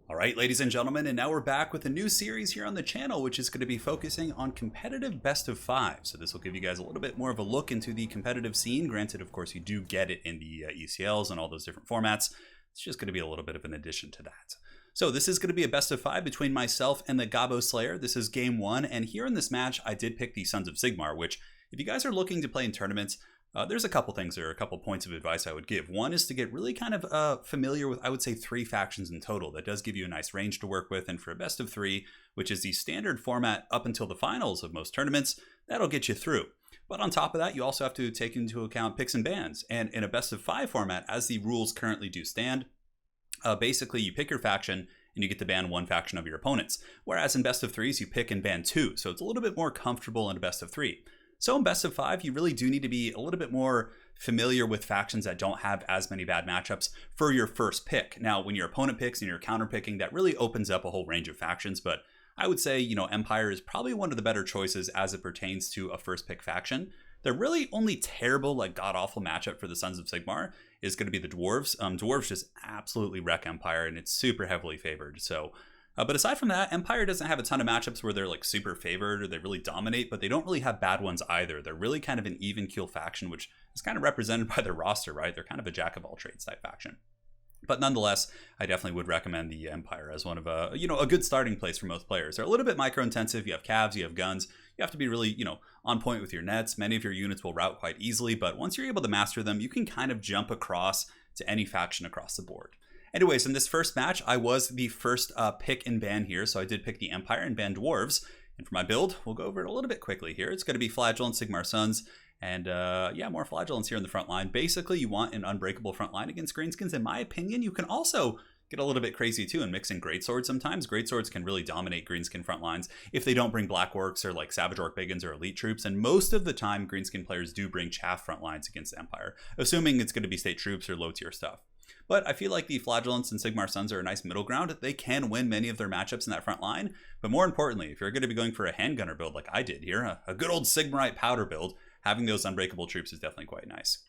All right, ladies and gentlemen, and now we're back with a new series here on the channel, which is going to be focusing on competitive best of five. So this will give you guys a little bit more of a look into the competitive scene. Granted, of course, you do get it in the ECLs and all those different formats. It's just going to be a little bit of an addition to that. So this is going to be a best of five between myself and the GobboSlayer. This is game one, and here in this match, I did pick the Sons of Sigmar, which if you guys are looking to play in tournaments, there's a couple things or a couple points of advice I would give. One is to get really kind of familiar with, I would say, 3 factions in total. That does give you a nice range to work with, and for a best of 3, which is the standard format up until the finals of most tournaments, that'll get you through. But on top of that, you also have to take into account picks and bans. And in a best of 5 format, as the rules currently do stand, basically you pick your faction and you get to ban 1 faction of your opponents. Whereas in best of 3s, you pick and ban 2. So it's a little bit more comfortable in a best of 3. So in best of 5, you really do need to be a little bit more familiar with factions that don't have as many bad matchups for your first pick. Now, when your opponent picks and you're counter picking, that really opens up a whole range of factions. But I would say, Empire is probably one of the better choices as it pertains to a first pick faction. The really only terrible, god-awful matchup for the Sons of Sigmar is going to be the Dwarves. Dwarves just absolutely wreck Empire, and it's super heavily favored. So, but aside from that, Empire doesn't have a ton of matchups where they're super favored or they really dominate, but they don't really have bad ones either. They're really kind of an even keel faction, which is kind of represented by their roster, right? They're kind of a jack of all trades type faction. But nonetheless, I definitely would recommend the Empire as one of a good starting place for most players. They're a little bit micro intensive. You have calves, you have guns. You have to be really, on point with your nets. Many of your units will route quite easily, but once you're able to master them, you can kind of jump across to any faction across the board. Anyways, in this first match, I was the first pick and ban here, so I did pick the Empire and ban Dwarves. And for my build, we'll go over it a little bit quickly here. It's going to be Flagellant, Sigmar Sons, and more Flagellants here in the front line. Basically, you want an unbreakable front line against Greenskins. In my opinion, you can also get a little bit crazy too and mix in Greatswords sometimes. Greatswords can really dominate Greenskin front lines if they don't bring Black Orcs or Savage Orc Biggins or Elite Troops. And most of the time, Greenskin players do bring Chaff front lines against Empire, assuming it's going to be state troops or low tier stuff. But I feel like the Flagellants and Sigmar Sons are a nice middle ground. They can win many of their matchups in that front line. But more importantly, if you're going to be going for a handgunner build like I did here, a good old Sigmarite powder build, having those unbreakable troops is definitely quite nice.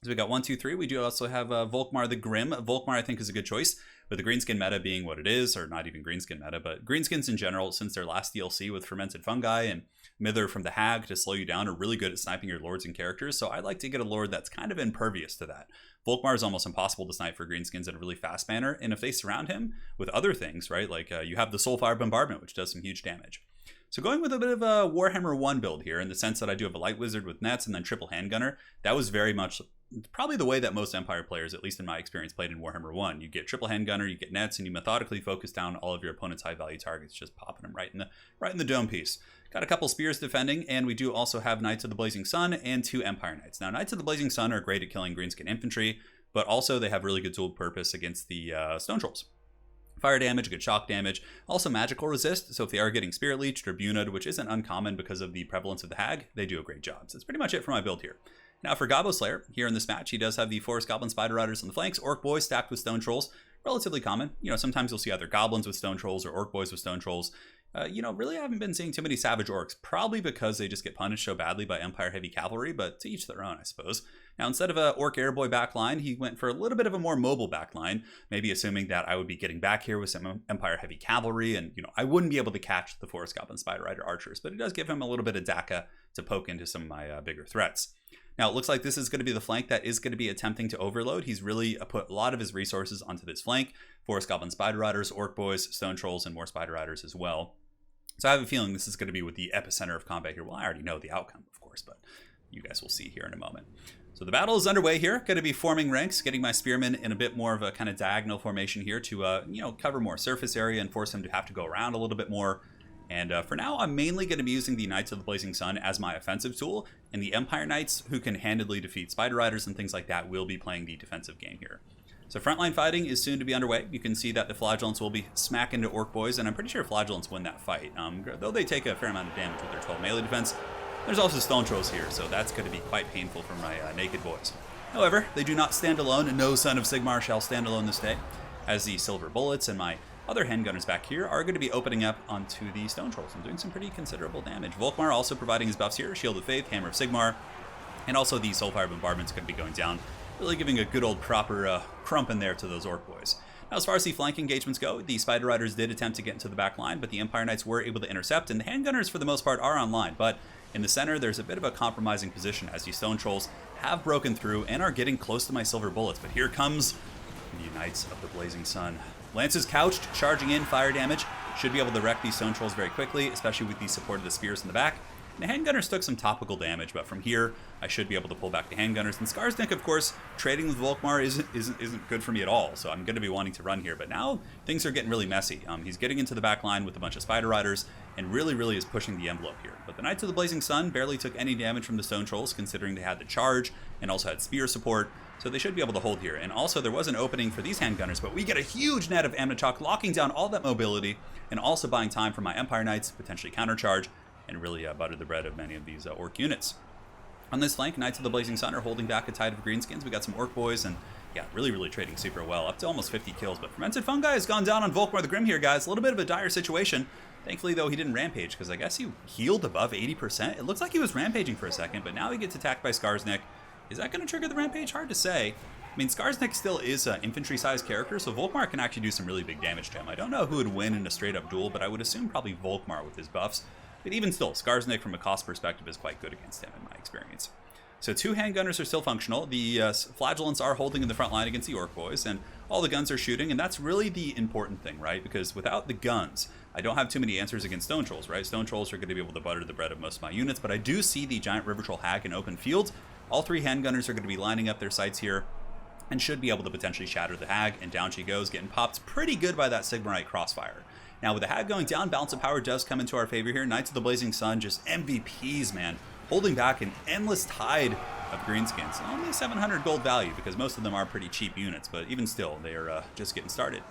So we got 1, 2, 3. We do also have Volkmar the Grim. Volkmar, I think, is a good choice, with the Greenskin meta being what it is, or not even Greenskin meta, but Greenskins in general, since their last DLC with Fermented Fungi and Mither from the Hag to slow you down, are really good at sniping your lords and characters. So I like to get a lord that's kind of impervious to that. Volkmar is almost impossible to snipe for Greenskins in a really fast manner, and if they surround him with other things, right, you have the Soulfire Bombardment, which does some huge damage. So going with a bit of a Warhammer 1 build here, in the sense that I do have a Light Wizard with nets and then triple handgunner. That was very much probably the way that most Empire players, at least in my experience, played in Warhammer 1. You get triple handgunner, you get nets, and you methodically focus down all of your opponent's high value targets, just popping them right in the dome piece. Got a couple spears defending, and we do also have Knights of the Blazing Sun and 2 Empire Knights. Now, Knights of the Blazing Sun are great at killing Greenskin infantry, but also they have really good dual purpose against the Stone Trolls. Fire damage, good shock damage, also magical resist, so if they are getting Spirit Leeched or Buna'd, which isn't uncommon because of the prevalence of the Hag, they do a great job. So that's pretty much it for my build here. Now for GobboSlayer, here in this match, he does have the Forest Goblin Spider Riders on the flanks, Orc Boys stacked with Stone Trolls, relatively common. Sometimes you'll see either Goblins with Stone Trolls or Orc Boys with Stone Trolls. Really haven't been seeing too many Savage Orcs, probably because they just get punished so badly by Empire Heavy Cavalry, but to each their own, I suppose. Now, instead of a Orc Airboy backline, he went for a little bit of a more mobile backline, maybe assuming that I would be getting back here with some Empire Heavy Cavalry, and, I wouldn't be able to catch the Forest Goblin Spider Rider Archers, but it does give him a little bit of DACA to poke into some of my bigger threats. Now, it looks like this is going to be the flank that is going to be attempting to overload. He's really put a lot of his resources onto this flank. Forest Goblin Spider Riders, Orc Boys, Stone Trolls, and more Spider Riders as well. So I have a feeling this is going to be with the epicenter of combat here. Well, I already know the outcome, of course, but you guys will see here in a moment. So the battle is underway here. Going to be forming ranks, getting my spearmen in a bit more of a kind of diagonal formation here to, cover more surface area and force him to have to go around a little bit more. And for now, I'm mainly going to be using the Knights of the Blazing Sun as my offensive tool, and the Empire Knights, who can handedly defeat Spider Riders and things like that, will be playing the defensive game here. So frontline fighting is soon to be underway. You can see that the Flagellants will be smacking into Orc Boys, and I'm pretty sure Flagellants win that fight. Though they take a fair amount of damage with their 12 melee defense, there's also Stone Trolls here, so that's going to be quite painful for my naked boys. However, they do not stand alone, and no Son of Sigmar shall stand alone this day, as the Silver Bullets and my other handgunners back here are going to be opening up onto the Stone Trolls and doing some pretty considerable damage. Volkmar also providing his buffs here, Shield of Faith, Hammer of Sigmar, and also the Soulfire Bombardment's going to be going down, really giving a good old proper crump in there to those Orc Boys. As far as the flank engagements go, the Spider Riders did attempt to get into the back line, but the Empire Knights were able to intercept, and the Handgunners, for the most part, are online. But in the center, there's a bit of a compromising position as the Stone Trolls have broken through and are getting close to my silver bullets. But here comes the Knights of the Blazing Sun. Lances couched, charging in, fire damage. Should be able to wreck these Stone Trolls very quickly, especially with the support of the spears in the back. The Handgunners took some topical damage, but from here, I should be able to pull back the Handgunners. And Skarsnik, of course, trading with Volkmar isn't good for me at all, so I'm going to be wanting to run here. But now, things are getting really messy. He's getting into the back line with a bunch of Spider Riders, and really is pushing the envelope here. But the Knights of the Blazing Sun barely took any damage from the Stone Trolls, considering they had the charge, and also had spear support, so they should be able to hold here. And also, there was an opening for these Handgunners, but we get a huge net of Amnichok, locking down all that mobility, and also buying time for my Empire Knights, potentially countercharge, and really buttered the bread of many of these Orc units. On this flank, Knights of the Blazing Sun are holding back a tide of Greenskins. We got some Orc boys, and yeah, really trading super well, up to almost 50 kills. But Fermented Fungi has gone down on Volkmar the Grim here, guys. A little bit of a dire situation. Thankfully, though, he didn't rampage, because I guess he healed above 80%. It looks like he was rampaging for a second, but now he gets attacked by Skarsnik. Is that going to trigger the rampage? Hard to say. I mean, Skarsnik still is an infantry-sized character, so Volkmar can actually do some really big damage to him. I don't know who would win in a straight-up duel, but I would assume probably Volkmar with his buffs. But even still, Skarsnik from a cost perspective is quite good against him in my experience. So 2 Handgunners are still functional. The Flagellants are holding in the front line against the Orc boys, and all the guns are shooting, and that's really the important thing, right? Because without the guns, I don't have too many answers against Stone Trolls, right? Stone Trolls are going to be able to butter the bread of most of my units, but I do see the Giant River Troll Hag in open field. All 3 Handgunners are going to be lining up their sights here, and should be able to potentially shatter the Hag, and down she goes, getting popped pretty good by that Sigmarite Crossfire. Now, with the Hag going down, balance of power does come into our favor here. Knights of the Blazing Sun, just MVPs, man. Holding back an endless tide of Greenskins. Only 700 gold value, because most of them are pretty cheap units, but even still, they are just getting started.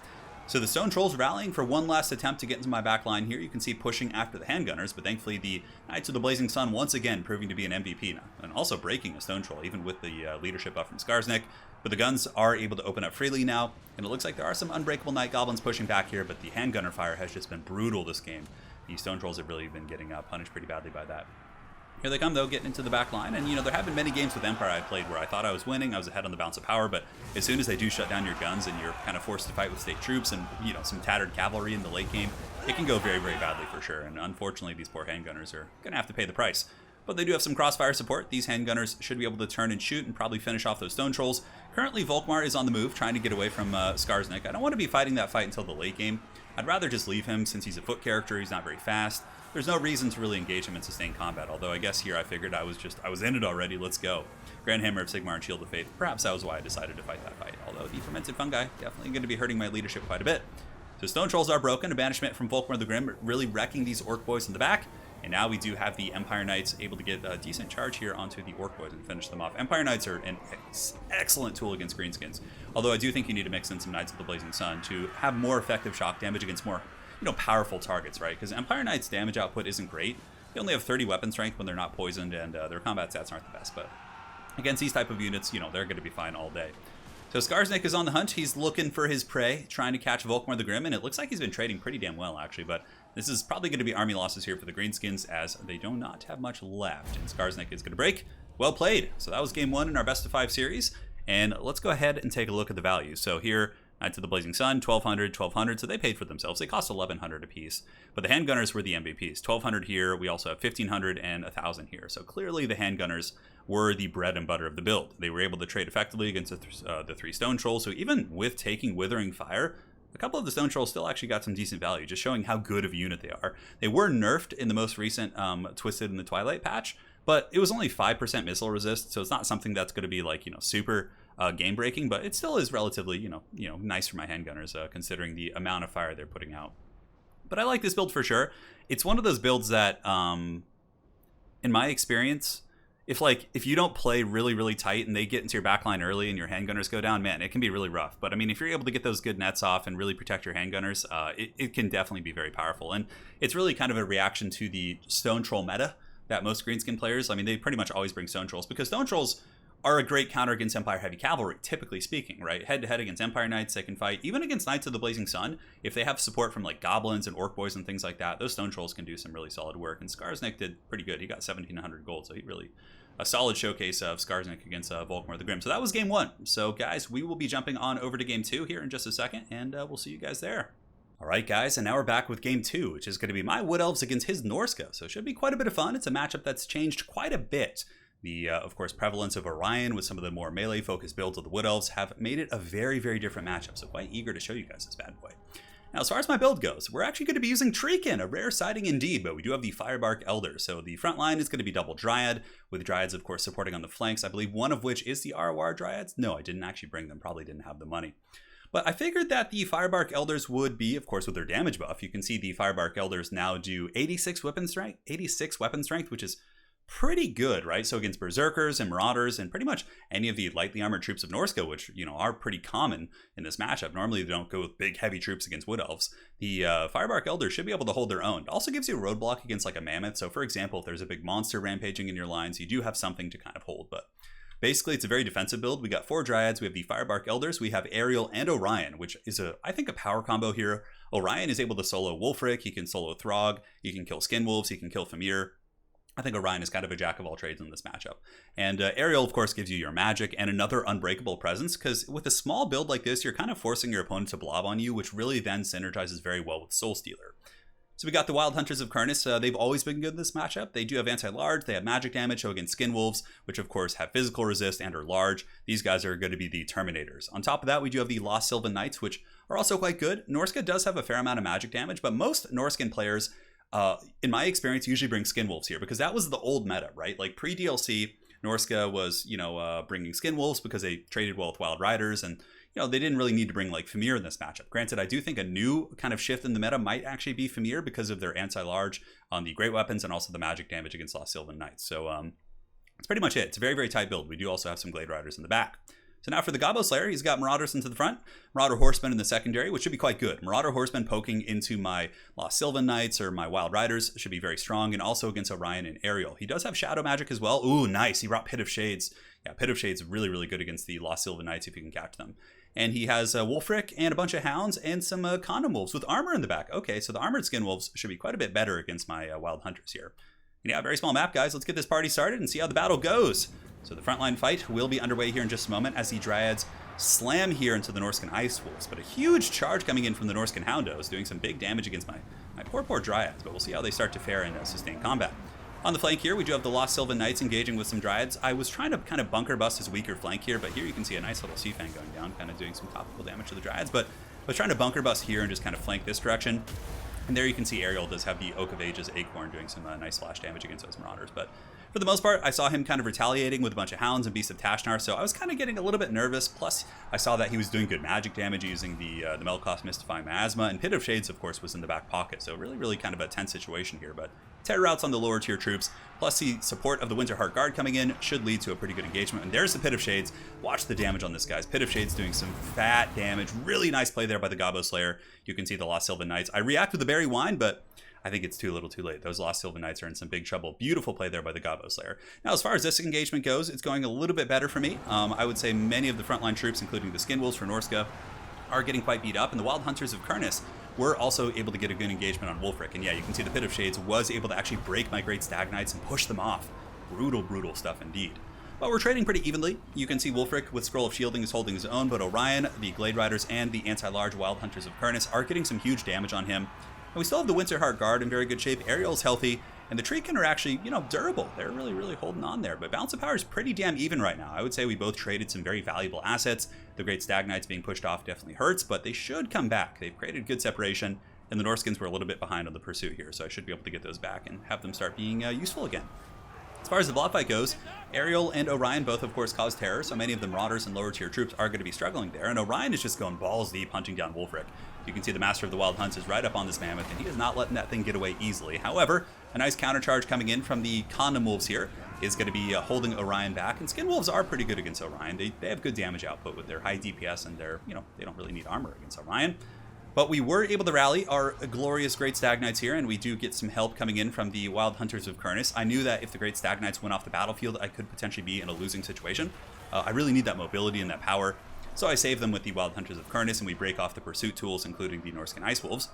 So the Stone Trolls rallying for one last attempt to get into my back line here. You can see pushing after the Handgunners, but thankfully the Knights of the Blazing Sun once again proving to be an MVP now, and also breaking a Stone Troll, even with the leadership buff from Skarsnik. But the guns are able to open up freely now, and it looks like there are some unbreakable Night Goblins pushing back here, but the Handgunner fire has just been brutal this game. The Stone Trolls have really been getting punished pretty badly by that. Here they come, though, getting into the back line, and, you know, there have been many games with Empire I played where I thought I was winning, I was ahead on the balance of power, but as soon as they do shut down your guns and you're kind of forced to fight with state troops and, you know, some tattered cavalry in the late game, it can go very badly for sure, and unfortunately these poor Handgunners are going to have to pay the price. But they do have some crossfire support. These Handgunners should be able to turn and shoot and probably finish off those Stone Trolls. Currently, Volkmar is on the move, trying to get away from Skarsnik. I don't want to be fighting that fight until the late game. I'd rather just leave him since he's a foot character, he's not very fast. There's no reason to really engage him in sustained combat, although I guess here I figured I was in it already, let's go. Grand Hammer of Sigmar and Shield of Faith. Perhaps that was why I decided to fight that fight, although the Fermented Fungi definitely going to be hurting my leadership quite a bit. So Stone Trolls are broken, a banishment from Volkmar the Grim, really wrecking these Orc boys in the back. And now we do have the Empire Knights able to get a decent charge here onto the Orc boys and finish them off. Empire Knights are an excellent tool against Greenskins, although I do think you need to mix in some Knights of the Blazing Sun to have more effective shock damage against more, you know, powerful targets, right? Because Empire Knights' damage output isn't great. They only have 30 weapon strength when they're not poisoned, and their combat stats aren't the best. But against these type of units, you know, they're going to be fine all day. So Skarsnik is on the hunt. He's looking for his prey, trying to catch Volkmar the Grim, and it looks like he's been trading pretty damn well, actually. But this is probably going to be army losses here for the Greenskins, as they do not have much left. And Skarsnik is going to break. Well played. So that was game 1 in our best of 5 series. And let's go ahead and take a look at the values. So here, Knights of the Blazing Sun, 1,200, so they paid for themselves. They cost 1,100 apiece. But the Handgunners were the MVPs. 1,200 here. We also have 1,500 and 1,000 here. So clearly the Handgunners were the bread and butter of the build. They were able to trade effectively against the 3 Stone Trolls. So even with taking Withering Fire, a couple of the Stone Trolls still actually got some decent value, just showing how good of a unit they are. They were nerfed in the most recent Twisted in the Twilight patch, but it was only 5% missile resist, so it's not something that's going to be like, you know, super game breaking, but it still is relatively, you know, nice for my Handgunners considering the amount of fire they're putting out. But I like this build for sure. It's one of those builds that, in my experience, if you don't play really tight and they get into your backline early and your Handgunners go down, man, it can be really rough. But I mean, if you're able to get those good nets off and really protect your Handgunners, it can definitely be very powerful. And it's really kind of a reaction to the Stone Troll meta that most Greenskin players, I mean, they pretty much always bring Stone Trolls, because Stone Trolls are a great counter against Empire Heavy Cavalry, typically speaking, right? Head-to-head against Empire Knights, they can fight. Even against Knights of the Blazing Sun, if they have support from like Goblins and Orc Boys and things like that, those Stone Trolls can do some really solid work. And Skarsnik did pretty good. He got 1,700 gold, so he really a solid showcase of Skarsnik against Volkmar the Grim. So that was game 1. So guys, we will be jumping on over to game 2 here in just a second, and we'll see you guys there. Alright guys, and now we're back with game 2, which is going to be my Wood Elves against his Norsca. So it should be quite a bit of fun. It's a matchup that's changed quite a bit. The, of course, prevalence of Orion with some of the more melee-focused builds of the Wood Elves have made it a very, very different matchup. So quite eager to show you guys this bad boy. Now, as far as my build goes, we're actually going to be using Treekin, a rare sighting indeed, but we do have the Firebark Elder. So the front line is going to be double Dryad, with Dryads, of course, supporting on the flanks. I believe one of which is the Arwar Dryads. No, I didn't actually bring them. Probably didn't have the money. But I figured that the Firebark Elders would be, of course, with their damage buff. You can see the Firebark Elders now do 86 weapon strength, which is pretty good, right? So against Berserkers and Marauders and pretty much any of the lightly armored troops of Norsca, which, you know, are pretty common in this matchup. Normally they don't go with big heavy troops against Wood Elves. The Firebark Elders should be able to hold their own. It also gives you a roadblock against like a Mammoth. So for example, if there's a big monster rampaging in your lines, you do have something to kind of hold. But basically, it's a very defensive build. We got 4 Dryads, we have the Firebark Elders, we have Ariel and Orion, which is, I think, a power combo here. Orion is able to solo Wulfric, he can solo Throg, he can kill Skinwolves, he can kill Famir. I think Orion is kind of a jack of all trades in this matchup. And Ariel, of course, gives you your magic and another unbreakable presence, because with a small build like this, you're kind of forcing your opponent to blob on you, which really then synergizes very well with Soul Stealer. So we got the Wild Hunters of Kurnus. They've always been good in this matchup. They do have anti-large, they have magic damage, so against Skinwolves, which of course have physical resist and are large. These guys are going to be the Terminators. On top of that, we do have the Lost Sylvan Knights, which are also quite good. Norsca does have a fair amount of magic damage, but most Norscan players, in my experience, usually bring Skinwolves here, because that was the old meta, right? Like pre-DLC, Norsca was, you know, bringing Skinwolves because they traded well with Wild Riders, and you know, they didn't really need to bring like Famir in this matchup. Granted, I do think a new kind of shift in the meta might actually be Famir because of their anti-large on the great weapons and also the magic damage against Lost Sylvan Knights. So that's pretty much it. It's a very, very tight build. We do also have some Glade Riders in the back. So now for the GobboSlayer, he's got Marauders into the front, Marauder Horsemen in the secondary, which should be quite good. Marauder Horsemen poking into my Lost Sylvan Knights or my Wild Riders should be very strong, and also against Orion and Ariel. He does have Shadow Magic as well. Ooh, nice. He brought Pit of Shades. Yeah, Pit of Shades really, really good against the Lost Sylvan Knights if you can catch them. And he has Wulfric and a bunch of Hounds and some Condom Wolves with armor in the back. Okay, so the Armored Skin Wolves should be quite a bit better against my Wild Hunters here. And yeah, very small map, guys. Let's get this party started and see how the battle goes. So the frontline fight will be underway here in just a moment as the Dryads slam here into the Norscan Ice Wolves. But a huge charge coming in from the Norscan Houndos, doing some big damage against my poor Dryads. But we'll see how they start to fare in sustained combat. On the flank here, we do have the Lost Sylvan Knights engaging with some Dryads. I was trying to kind of bunker bust his weaker flank here, but here you can see a nice little Seafang going down, kind of doing some topical damage to the Dryads. But I was trying to bunker bust here and just kind of flank this direction. And there you can see Ariel does have the Oak of Ages Acorn doing some nice slash damage against those Marauders. But for the most part, I saw him kind of retaliating with a bunch of Hounds and Beasts of Tashnar, so I was kind of getting a little bit nervous. Plus, I saw that he was doing good magic damage using the Melkoth Mystifying Miasma, and Pit of Shades, of course, was in the back pocket. So really, really kind of a tense situation here. But Terror Routes on the lower tier troops, plus the support of the Winterheart Guard coming in, should lead to a pretty good engagement. And there's the Pit of Shades. Watch the damage on this, guys. Pit of Shades doing some fat damage. Really nice play there by the GobboSlayer. You can see the Lost Sylvan Knights. I react with the Berry Wine, but I think it's too little too late. Those Lost Sylvan Knights are in some big trouble. Beautiful play there by the GobboSlayer. Now, as far as this engagement goes, it's going a little bit better for me. I would say many of the frontline troops, including the Skinwolves for Norsca, are getting quite beat up, and the Wild Hunters of Kurnus were also able to get a good engagement on Wulfric. And yeah, you can see the Pit of Shades was able to actually break my Great Stag Knights and push them off. Brutal, brutal stuff indeed. But we're trading pretty evenly. You can see Wulfric with Scroll of Shielding is holding his own, but Orion, the Glade Riders, and the anti-large Wild Hunters of Kurnus are getting some huge damage on him. And we still have the Winterheart Guard in very good shape. Ariel's healthy, and the Treekin are actually, you know, durable. They're really, really holding on there. But balance of power is pretty damn even right now. I would say we both traded some very valuable assets. The Great Stag Knights being pushed off definitely hurts, but they should come back. They've created good separation, and the Norskins were a little bit behind on the pursuit here, so I should be able to get those back and have them start being useful again. As far as the block fight goes, Ariel and Orion both, of course, cause terror, so many of the Marauders and lower tier troops are going to be struggling there, and Orion is just going balls deep, hunting down Wulfric. You can see the Master of the Wild Hunts is right up on this Mammoth, and he is not letting that thing get away easily. However, a nice countercharge coming in from the Condom Wolves here is going to be holding Orion back, and Skin Wolves are pretty good against Orion. They have good damage output with their high DPS, and their, you know, they don't really need armor against Orion. But we were able to rally our glorious Great Stag Knights here, and we do get some help coming in from the Wild Hunters of Kurnus. I knew that if the Great Stag Knights went off the battlefield, I could potentially be in a losing situation. I really need that mobility and that power, so I save them with the Wild Hunters of Kurnus, and we break off the pursuit tools, including the Norscan Ice Wolves.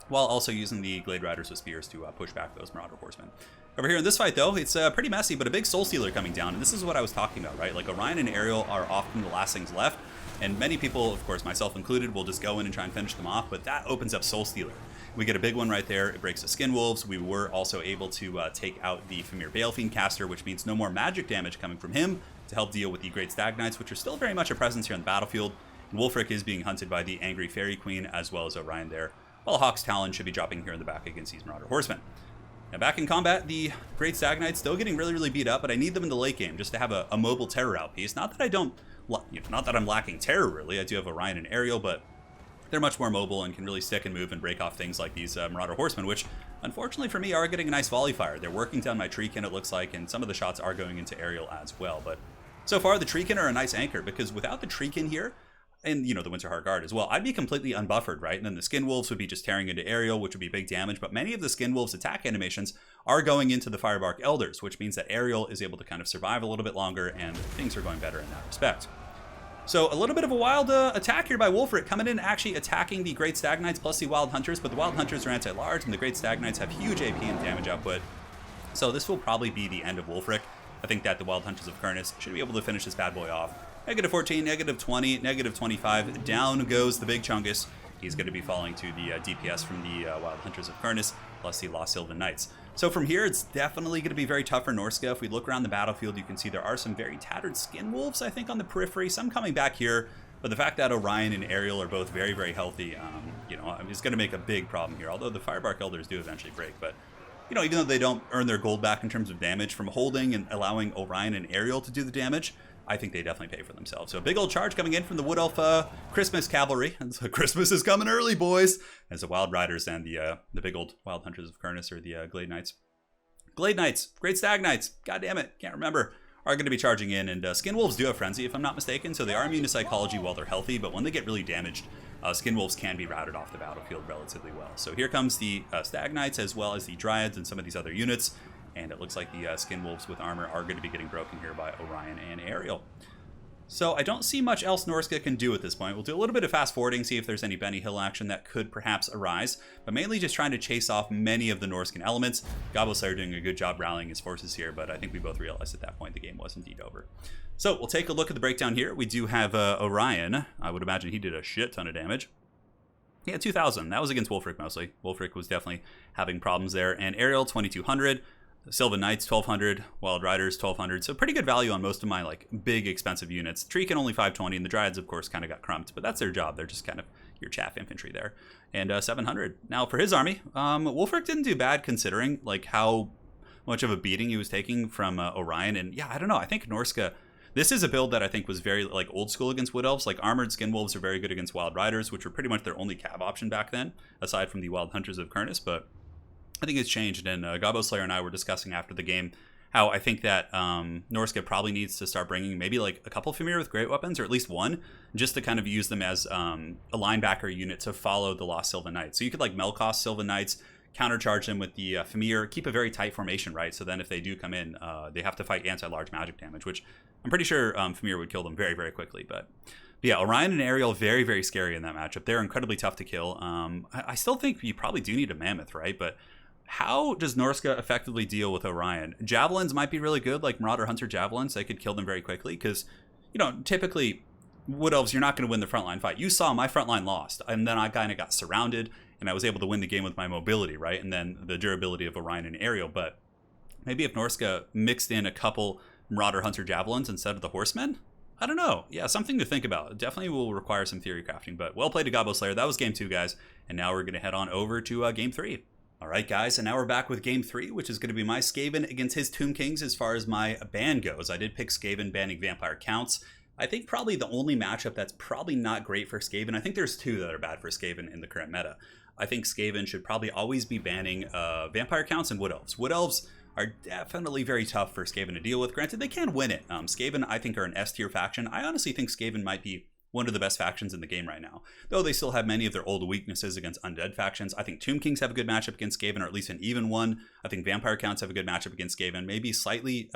while also using the Glade Riders with spears to push back those Marauder Horsemen. Over here in this fight, though, it's pretty messy, but a big Soul Stealer coming down, and this is what I was talking about, right? Like, Orion and Ariel are often the last things left, and many people, of course, myself included, will just go in and try and finish them off, but that opens up Soul Stealer. We get a big one right there. It breaks the Skin Wolves. We were also able to take out the Famir Balefiend caster, which means no more magic damage coming from him to help deal with the Great Stag Knights, which are still very much a presence here on the battlefield. And Wulfric is being hunted by the Angry Fairy Queen, as well as Orion there, while Hawk's Talon should be dropping here in the back against these Marauder Horsemen. Now back in combat, the Great Stag Knights still getting really, really beat up, but I need them in the late game just to have a mobile terror outpiece. Not that I don't, not that I'm lacking terror really. I do have Orion and Ariel, but they're much more mobile and can really stick and move and break off things like these Marauder Horsemen, which unfortunately for me are getting a nice volley fire. They're working down my Treekin, it looks like, and some of the shots are going into Ariel as well. But so far the Treekin are a nice anchor, because without the Treekin here, and, the Winterheart Guard as well, I'd be completely unbuffered, right? And then the Skin Wolves would be just tearing into Ariel, which would be big damage. But many of the Skin Wolves' attack animations are going into the Firebark Elders, which means that Ariel is able to kind of survive a little bit longer, and things are going better in that respect. So a little bit of a wild attack here by Wulfric, coming in actually attacking the Great Stag Knights plus the Wild Hunters, but the Wild Hunters are anti-large, and the Great Stag Knights have huge AP and damage output. So this will probably be the end of Wulfric. I think that the Wild Hunters of Kurnus should be able to finish this bad boy off. -14, -20, -25. Down goes the big Chungus. He's going to be falling to the DPS from the Wild Hunters of Kurnus, plus the Lost Sylvan Knights. So from here, it's definitely going to be very tough for Norsca. If we look around the battlefield, you can see there are some very tattered Skin Wolves, I think, on the periphery. Some coming back here. But the fact that Orion and Ariel are both very, very healthy, is going to make a big problem here. Although the Firebark Elders do eventually break. But, even though they don't earn their gold back in terms of damage from holding and allowing Orion and Ariel to do the damage, I think they definitely pay for themselves. So a big old charge coming in from the Wood Elf Christmas Cavalry. And so Christmas is coming early, boys. As the Wild Riders and the big old Wild Hunters of Kurnus, or the Glade Knights. Glade Knights, Great Stag Knights, god damn it, can't remember, are going to be charging in. And Skin Wolves do have Frenzy, if I'm not mistaken. So they are immune to Psychology while they're healthy. But when they get really damaged, Skin Wolves can be routed off the battlefield relatively well. So here comes the Stag Knights, as well as the Dryads and some of these other units. And it looks like the Skin Wolves with armor are going to be getting broken here by Orion and Ariel. So I don't see much else Norsca can do at this point. We'll do a little bit of fast forwarding, see if there's any Benny Hill action that could perhaps arise, but mainly just trying to chase off many of the Norscan elements. GobboSlayer doing a good job rallying his forces here, but I think we both realized at that point the game was indeed over. So we'll take a look at the breakdown here. We do have Orion. I would imagine he did a shit ton of damage. Yeah, 2,000. That was against Wulfric mostly. Wulfric was definitely having problems there. And Ariel, 2,200. Sylvan Knights, 1,200. Wild Riders, 1,200. So pretty good value on most of my big expensive units. Treekin only 520, and the Dryads, of course, kind of got crumped. But that's their job. They're just kind of your chaff infantry there. And 700. Now for his army, Wulfric didn't do bad considering how much of a beating he was taking from Orion. And yeah, I don't know. I think Norsca... This is a build that I think was very old school against Wood Elves. Armored Skin Wolves are very good against Wild Riders, which were pretty much their only cav option back then, aside from the Wild Hunters of Kurnus. But I think it's changed, and GobboSlayer and I were discussing after the game how I think that Norsca probably needs to start bringing maybe a couple Famir with great weapons, or at least one, just to kind of use them as a linebacker unit to follow the Lost Sylvan Knights. So you could Melkoth Sylvan Knights, countercharge them with the Famir, keep a very tight formation, right? So then if they do come in, they have to fight anti-large magic damage, which I'm pretty sure Famir would kill them very, very quickly. But yeah, Orion and Ariel, very, very scary in that matchup. They're incredibly tough to kill. I still think you probably do need a Mammoth, right? But how does Norsca effectively deal with Orion? Javelins might be really good, like Marauder Hunter Javelins. They could kill them very quickly because, typically Wood Elves, you're not going to win the frontline fight. You saw my frontline lost, and then I kind of got surrounded, and I was able to win the game with my mobility, right? And then the durability of Orion and Ariel. But maybe if Norsca mixed in a couple Marauder Hunter Javelins instead of the Horsemen? I don't know. Yeah, something to think about. Definitely will require some theory crafting, but well played to GobboSlayer. That was game 2, guys. And now we're going to head on over to game 3. All right, guys, and now we're back with game 3, which is going to be my Skaven against his Tomb Kings as far as my ban goes. I did pick Skaven banning Vampire Counts. I think probably the only matchup that's probably not great for Skaven, I think there's 2 that are bad for Skaven in the current meta. I think Skaven should probably always be banning Vampire Counts and Wood Elves. Wood Elves are definitely very tough for Skaven to deal with. Granted, they can win it. Skaven, I think, are an S-tier faction. I honestly think Skaven might be one of the best factions in the game right now, though they still have many of their old weaknesses against undead factions. I think Tomb Kings have a good matchup against Skaven, or at least an even one. I think Vampire Counts have a good matchup against Skaven, maybe slightly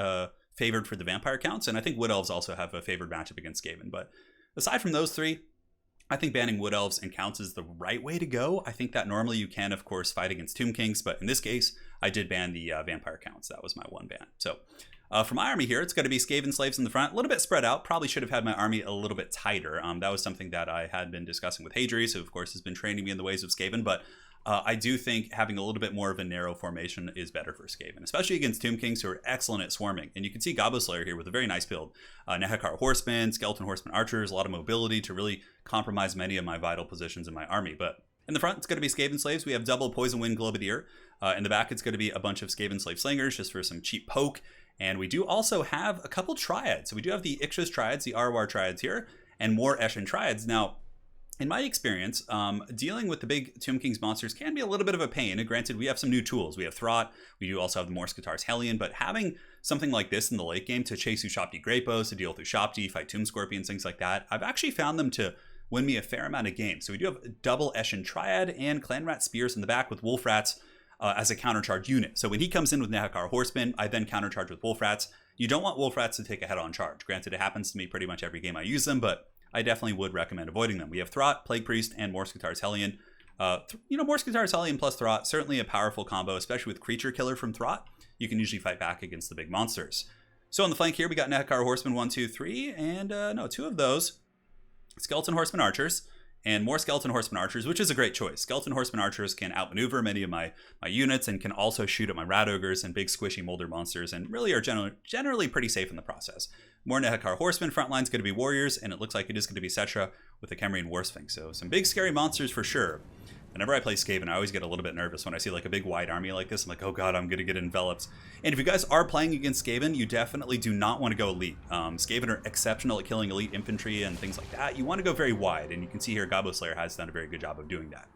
favored for the Vampire Counts, and I think Wood Elves also have a favored matchup against Skaven. But aside from those 3, I think banning Wood Elves and Counts is the right way to go. I think that normally you can, of course, fight against Tomb Kings, but in this case, I did ban the Vampire Counts. That was my one ban. So for my army here, it's going to be Skaven Slaves in the front, a little bit spread out. Probably should have had my army a little bit tighter. That was something that I had been discussing with Hadri, who of course has been training me in the ways of Skaven, but I do think having a little bit more of a narrow formation is better for Skaven, especially against Tomb Kings who are excellent at swarming. And you can see GobboSlayer here with a very nice build. Nehekar Horsemen, Skeleton Horsemen Archers, a lot of mobility to really compromise many of my vital positions in my army. But in the front, it's going to be Skaven Slaves. We have double Poison Wind Globadier. In the back, it's going to be a bunch of Skaven Slave Slingers just for some cheap poke. And we do also have a couple Triads. So we do have the Ixchus Triads, the Arwar Triads here, and more Eshin Triads. Now, in my experience, dealing with the big Tomb Kings monsters can be a little bit of a pain. And granted, we have some new tools. We have Throt, we do also have the Norsca's Hellion, but having something like this in the late game to chase Ushopti Grapos, to deal with Ushopti, fight Tomb Scorpions, things like that, I've actually found them to win me a fair amount of games. So we do have a double Eshin Triad and Clan Rat Spears in the back with Wolf Rats as a countercharge unit. So when he comes in with Nehekar Horsemen, I then countercharge with Wolf Rats. You don't want Wolf Rats to take a head-on charge. Granted, it happens to me pretty much every game I use them, but I definitely would recommend avoiding them. We have Throt, Plague Priest, and Norsca's Hellion. Norsca's Hellion plus Throt, certainly a powerful combo, especially with Creature Killer from Throt. You can usually fight back against the big monsters. So on the flank here, we got Nehekar Horsemen 1, 2, 3, and two of those. Skeleton Horsemen Archers, and more Skeleton Horsemen Archers, which is a great choice. Skeleton Horsemen Archers can outmaneuver many of my units and can also shoot at my Rat Ogres and big squishy Molder monsters and really are generally pretty safe in the process. More Nehekar Horsemen, frontline's going to be Warriors, and it looks like it is going to be Cetra with the Khemrian War Sphinx. So some big scary monsters for sure. Whenever I play Skaven, I always get a little bit nervous when I see like a big wide army like this. I'm like, oh god, I'm going to get enveloped. And if you guys are playing against Skaven, you definitely do not want to go elite. Skaven are exceptional at killing elite infantry and things like that. You want to go very wide, and you can see here GobboSlayer has done a very good job of doing that.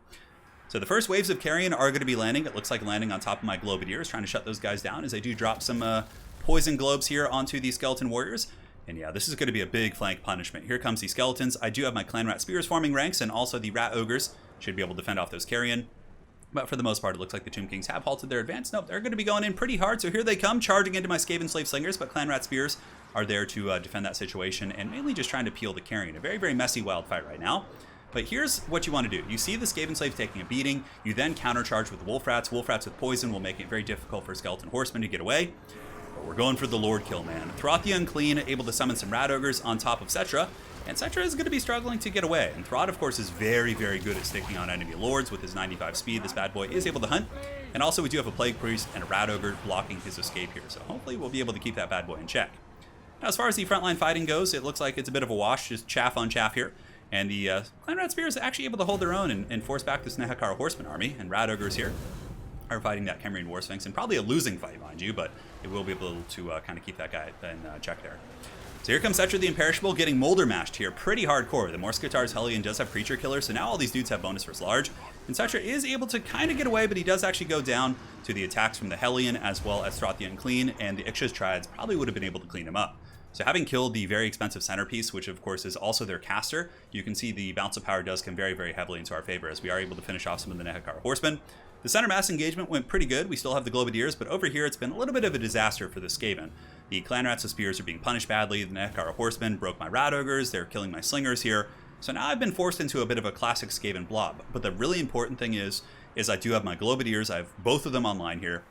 So the first waves of carrion are going to be landing. It looks like landing on top of my Globadiers, trying to shut those guys down as I do drop some poison globes here onto the Skeleton Warriors. And yeah, this is going to be a big flank punishment. Here comes the Skeletons. I do have my Clan Rat Spears forming ranks, and also the Rat Ogres should be able to defend off those carrion. But for the most part, it looks like the Tomb Kings have halted their advance. Nope, they're going to be going in pretty hard. So here they come, charging into my Skaven Slave Slingers, but Clan Rat Spears are there to defend that situation and mainly just trying to peel the carrion. A very, very messy wild fight right now. But here's what you want to do. You see the Skaven Slaves taking a beating. You then countercharge with Wolf Rats. Wolf Rats with poison will make it very difficult for Skeleton Horsemen to get away. But we're going for the Lord kill, man. Throt the Unclean, able to summon some Rat Ogres on top of Cetra. And Cetra is going to be struggling to get away. And Throt, of course, is very, very good at sticking on enemy lords with his 95 speed. This bad boy is able to hunt. And also we do have a Plague Priest and a Rat Ogre blocking his escape here. So hopefully we'll be able to keep that bad boy in check. Now, as far as the frontline fighting goes, it looks like it's a bit of a wash, just chaff on chaff here. And the Clan Rat Spears are actually able to hold their own and force back this Nehekar Horseman army. And Rat Ogres here are fighting that Khemrian War Sphinx. And probably a losing fight, mind you, but it will be able to kind of keep that guy in check there. So here comes Cetra the Imperishable getting Molder mashed here. Pretty hardcore. The Norsca's Hellion does have Creature Killer, so now all these dudes have bonus versus large. And Cetra is able to kind of get away, but he does actually go down to the attacks from the Hellion as well as Throt the Unclean, and the Ixchus Triads probably would have been able to clean him up. So having killed the very expensive centerpiece, which of course is also their caster, you can see the bounce of power does come very, very heavily into our favor as we are able to finish off some of the Nehekar Horsemen. The center mass engagement went pretty good. We still have the Globadiers, but over here it's been a little bit of a disaster for the Skaven. The Clan Rats of Spears are being punished badly. The Nehekar Horsemen broke my Rat Ogres. They're killing my Slingers here. So now I've been forced into a bit of a classic Skaven blob. But the really important thing is I do have my Globadiers. I have both of them online here.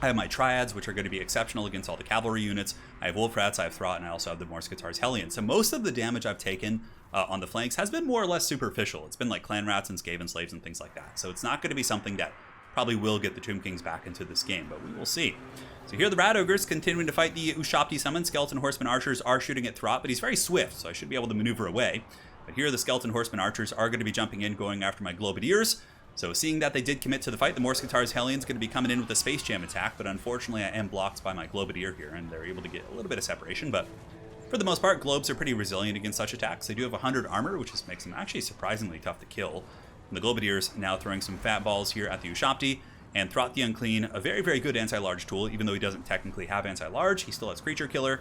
I have my Triads, which are going to be exceptional against all the cavalry units. I have Wolf Rats, I have Throt, and I also have the Norsca's Hellion. So most of the damage I've taken on the flanks has been more or less superficial. It's been like Clan Rats and Skaven Slaves and things like that. So it's not going to be something that probably will get the Tomb Kings back into this game, but we will see. So here the Rat Ogres continuing to fight the Ushopti summon. Skeleton Horseman Archers are shooting at Throt, but he's very swift, so I should be able to maneuver away. But here the Skeleton Horseman Archers are going to be jumping in, going after my Globadiers. So seeing that they did commit to the fight, the Norsca's Hellion is going to be coming in with a Space Jam attack, but unfortunately I am blocked by my Globadier here, and they're able to get a little bit of separation, but for the most part, Globes are pretty resilient against such attacks. They do have 100 armor, which just makes them actually surprisingly tough to kill. And the Globadiers now throwing some fat balls here at the Ushopti, and Throt the Unclean, a very, very good anti-large tool, even though he doesn't technically have anti-large, he still has Creature Killer.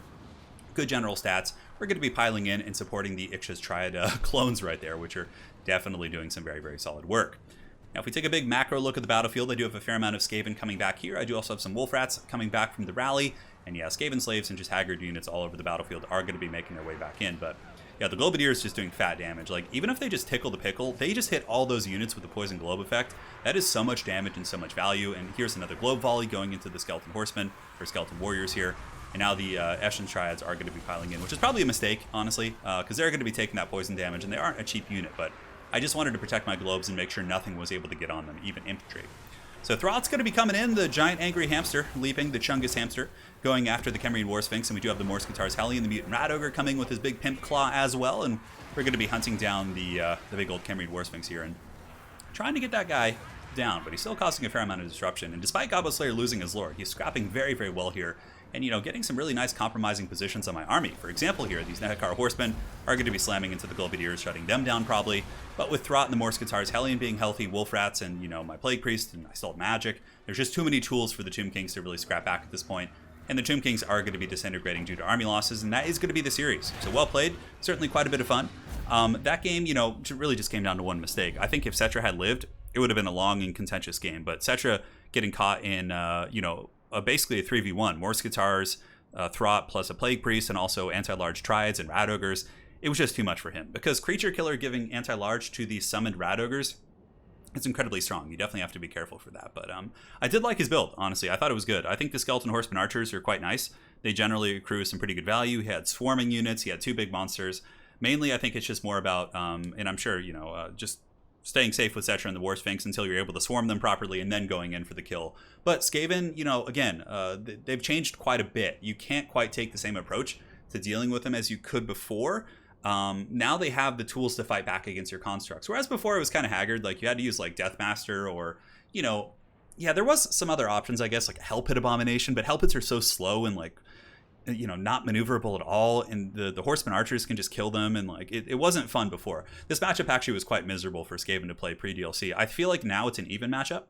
Good general stats. We're going to be piling in and supporting the Ixchus Triad clones right there, which are definitely doing some very, very solid work. Now, if we take a big macro look at the battlefield, I do have a fair amount of Skaven coming back here. I do also have some Wolf Rats coming back from the rally. And yeah, Skaven Slaves and just Haggard units all over the battlefield are going to be making their way back in. But Yeah, the Globadier is just doing fat damage. Like, even if they just tickle the pickle, they just hit all those units with the Poison Globe effect. That is so much damage and so much value. And here's another Globe Volley going into the Skeleton Horsemen, or Skeleton Warriors here. And now the Eshin Triads are going to be piling in, which is probably a mistake, honestly, because they're going to be taking that poison damage, and they aren't a cheap unit. But I just wanted to protect my globes and make sure nothing was able to get on them, even infantry. So Thrott's going to be coming in, the giant angry hamster, leaping, the Chungus hamster, going after the Khemrian War Sphinx, and we do have the Morse Guitars Hellion, the Mutant Rat Ogre, coming with his big Pimp Claw as well, and we're going to be hunting down the big old Khemrian War Sphinx here, and trying to get that guy down, but he's still causing a fair amount of disruption, and despite GobboSlayer losing his lore, he's scrapping very, very well here, and, you know, getting some really nice compromising positions on my army. For example here, these Nehekar Horsemen are going to be slamming into the Globadiers, shutting them down probably, but with Throt and the Morse Guitars Hellion being healthy, Wolf Rats and, you know, my Plague Priest, and I still have Magic, there's just too many tools for the Tomb Kings to really scrap back at this point, and the Tomb Kings are going to be disintegrating due to army losses, and that is going to be the series. So well played, certainly quite a bit of fun. That game, you know, really just came down to one mistake. I think if Cetra had lived, it would have been a long and contentious game, but Cetra getting caught in, you know, basically a 3v1, Morse Guitars, Throt plus a Plague Priest, and also anti-large Triads and Rat Ogres, it was just too much for him. Because Creature Killer giving anti-large to the summoned Rat Ogres, it's incredibly strong. You definitely have to be careful for that. But I did like his build, honestly. I thought it was good. I think the Skeleton Horseman Archers are quite nice. They generally accrue some pretty good value. He had swarming units. He had 2 big monsters. Mainly, I think it's just more about, and I'm sure, you know, just staying safe with Cetra and the War Sphinx until you're able to swarm them properly and then going in for the kill. But Skaven, you know, again, they've changed quite a bit. You can't quite take the same approach to dealing with them as you could before. Now they have the tools to fight back against your constructs. Whereas before it was kind of haggard, like you had to use like Deathmaster or, you know, yeah, there was some other options, I guess, like Hell Pit Abomination, but Hell Pits are so slow and like, you know, not maneuverable at all, and the Horseman Archers can just kill them, and like it wasn't fun before. This matchup actually was quite miserable for Skaven to play pre-DLC. I feel like now it's an even matchup,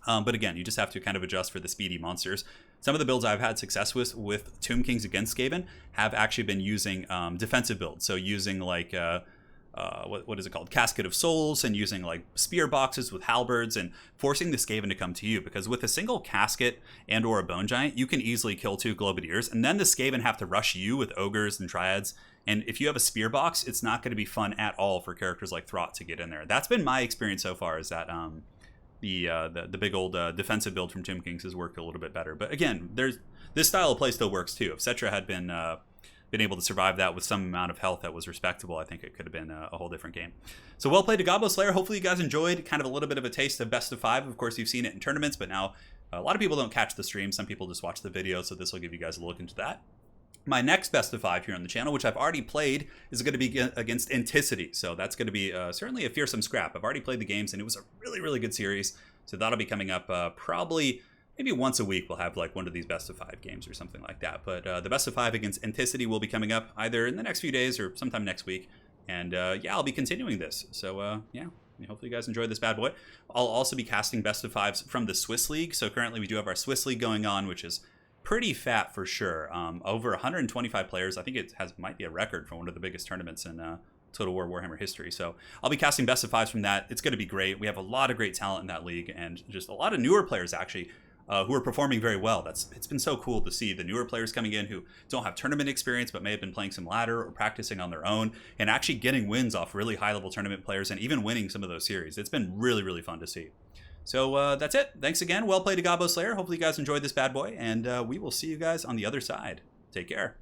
but again, you just have to kind of adjust for the speedy monsters. Some of the builds I've had success with Tomb Kings against Skaven have actually been using defensive builds, so using like what is it called, Casket of Souls, and using like spear boxes with halberds and forcing the Skaven to come to you, because with a single casket and or a bone giant you can easily kill 2 Globadiers, and then the Skaven have to rush you with ogres and triads, and if you have a spear box it's not going to be fun at all for characters like Throt to get in there. That's been my experience so far, is that the big old defensive build from Tomb Kings has worked a little bit better. But again, there's this style of play still works too. If Cetra had been able to survive that with some amount of health that was respectable, I think it could have been a whole different game. So well played to GobboSlayer. Hopefully you guys enjoyed kind of a little bit of a taste of best of 5. Of course, you've seen it in tournaments, but now a lot of people don't catch the stream. Some people just watch the video, so this will give you guys a look into that. My next best of 5 here on the channel, which I've already played, is going to be against Anticity. So that's going to be certainly a fearsome scrap. I've already played the games, and it was a really, really good series. So that'll be coming up probably maybe once a week. We'll have like one of these best of 5 games or something like that. But the best of 5 against Anticity will be coming up either in the next few days or sometime next week. And yeah, I'll be continuing this. So yeah, hopefully you guys enjoy this bad boy. I'll also be casting best of 5s from the Swiss League. So currently we do have our Swiss League going on, which is pretty fat for sure. Over 125 players. I think it might be a record for one of the biggest tournaments in Total War Warhammer history. So I'll be casting best of 5s from that. It's going to be great. We have a lot of great talent in that league, and just a lot of newer players actually who are performing very well. It's been so cool to see the newer players coming in who don't have tournament experience but may have been playing some ladder or practicing on their own and actually getting wins off really high level tournament players and even winning some of those series. It's been really, really fun to see. So that's it. Thanks again. Well played to GobboSlayer. Hopefully you guys enjoyed this bad boy, and we will see you guys on the other side. Take care.